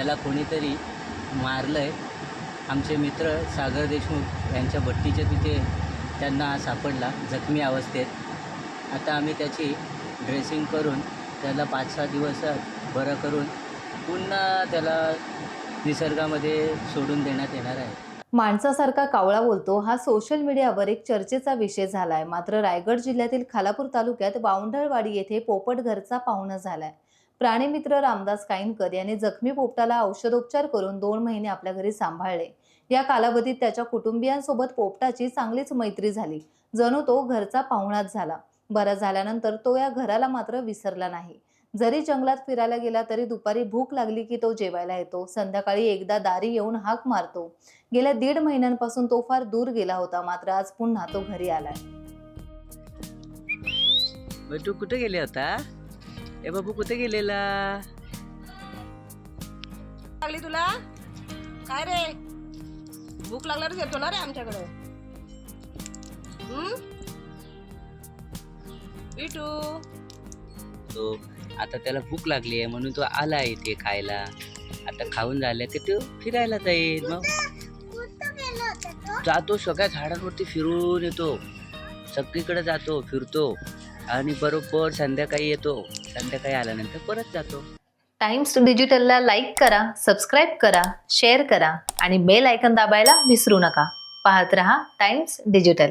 त्याला कोणीतरी मारलं आहे. आमचे मित्र सागर देशमुख यांच्या भट्टीच्या तिथे त्यांना सापडला जखमी अवस्थेत. आता आम्ही त्याची ड्रेसिंग करून त्याला 5-6 दिवसात बरं करून पुन्हा त्याला निसर्गामध्ये सोडून देण्यात येणार आहे. माणसासारखा कावळा बोलतो हा सोशल मीडियावर एक चर्चेचा विषय झालाय. मात्र रायगड जिल्ह्यातील खालापूर तालुक्यात वावंडळवाडी येथे पोपट घरचा पाहुणा झालाय. प्राणीमित्र रामदास काईनकर यांनी जखमी पोपटाला औषधोपचार करून 2 महिने आपल्या घरी सांभाळले. या कालावधीत त्याच्या कुटुंबियांसोबत पोपटाची चांगलीच मैत्री झाली. जणू तो घरचा पाहुणाच झाला. बरा झाल्यानंतर तो या घराला मात्र विसरला नाही. जरी जंगलात फिरायला गेला तरी दुपारी भूक लागली की तो जेवायला येतो. संध्याकाळी एकदा दारी येऊन हाक मारतो. गेल्या 1.5 महिन्यांपासून तो फार दूर गेला होता, मात्र आज पुन्हा तो घरी आलाय. तू कुठे गेले होता? ए बाबू कुठे गेलेला? लागली तुला काय रे? भूक लागल्यावर येतो ना रे आमच्याकडे. पिटू तो आता त्याला भूक लागली आहे म्हणून तो आला इथे खायला. आता खाऊन झालं की तो फिरायला जाईल. मग जातो सगळ्या झाडांवरती फिरून येतो, सगळीकडे जातो फिरतो आणि बरोबर संध्याकाळी येतो. संध्याकाळी आल्यानंतर परत जातो. टाइम्स डिजिटलला लाईक करा, सबस्क्राईब करा, शेअर करा आणि बेल आयकॉन दाबायला विसरू नका. पाहत रहा टाइम्स डिजिटल.